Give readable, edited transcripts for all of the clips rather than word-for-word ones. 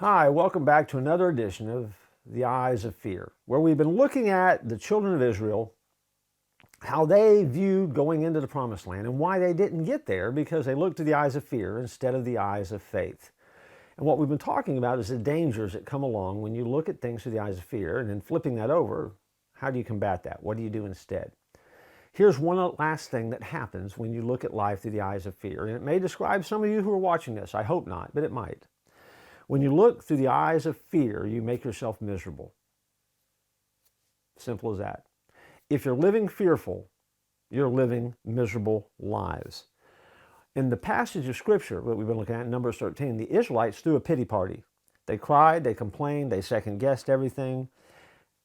Hi, welcome back to another edition of The Eyes of Fear, where we've been looking at the children of Israel, how they viewed going into the promised land and why they didn't get there because they looked through the eyes of fear instead of the eyes of faith. And what we've been talking about is the dangers that come along when you look at things through the eyes of fear, and then flipping that over, how do you combat that? What do you do instead? Here's one last thing that happens when you look at life through the eyes of fear, and it may describe some of you who are watching this. I hope not, but it might. When you look through the eyes of fear, you make yourself miserable. Simple as that. If you're living fearful, you're living miserable lives. In the passage of Scripture that we've been looking at, in Numbers 13, the Israelites threw a pity party. They cried, they complained, they second-guessed everything.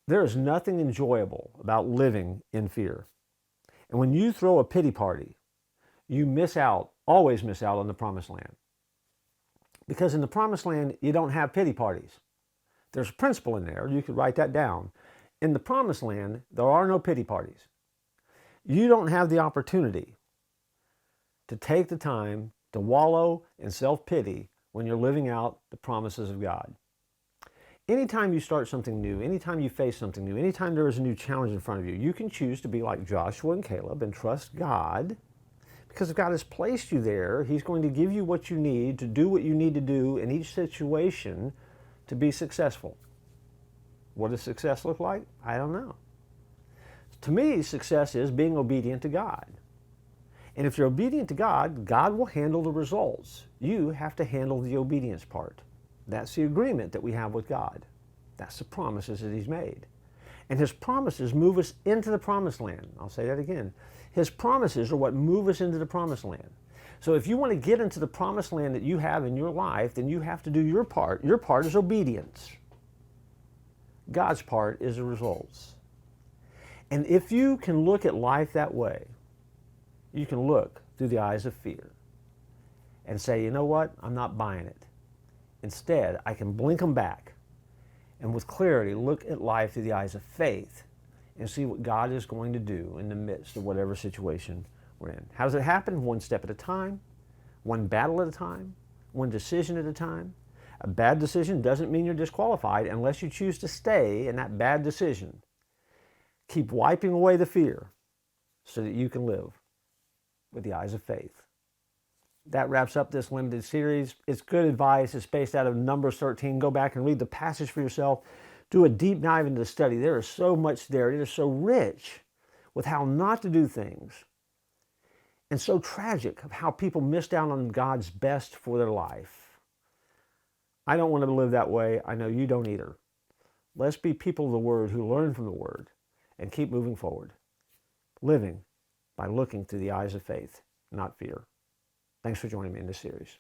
There is nothing enjoyable about living in fear. And when you throw a pity party, you always miss out on the promised land. Because in the promised land, you don't have pity parties. There's a principle in there. You could write that down. In the promised land, there are no pity parties. You don't have the opportunity to take the time to wallow in self-pity when you're living out the promises of God. Anytime you start something new, anytime you face something new, anytime there is a new challenge in front of you, you can choose to be like Joshua and Caleb and trust God. Because if God has placed you there, He's going to give you what you need to do what you need to do in each situation to be successful. What does success look like? I don't know. To me, success is being obedient to God. And if you're obedient to God, God will handle the results. You have to handle the obedience part. That's the agreement that we have with God. That's the promises that He's made. And His promises move us into the promised land. I'll say that again. His promises are what move us into the promised land. So if you want to get into the promised land that you have in your life, then you have to do your part. Your part is obedience. God's part is the results. And if you can look at life that way, you can look through the eyes of fear and say, you know what? I'm not buying it. Instead, I can blink them back and with clarity look at life through the eyes of faith and see what God is going to do in the midst of whatever situation we're in. How does it happen? One step at a time, one battle at a time, one decision at a time. A bad decision doesn't mean you're disqualified unless you choose to stay in that bad decision. Keep wiping away the fear so that you can live with the eyes of faith. That wraps up this limited series. It's good advice. It's based out of Numbers 13. Go back and read the passage for yourself. Do a deep dive into the study. There is so much there. It is so rich with how not to do things and so tragic of how people missed out on God's best for their life. I don't want to live that way. I know you don't either. Let's be people of the Word who learn from the Word and keep moving forward, living by looking through the eyes of faith, not fear. Thanks for joining me in this series.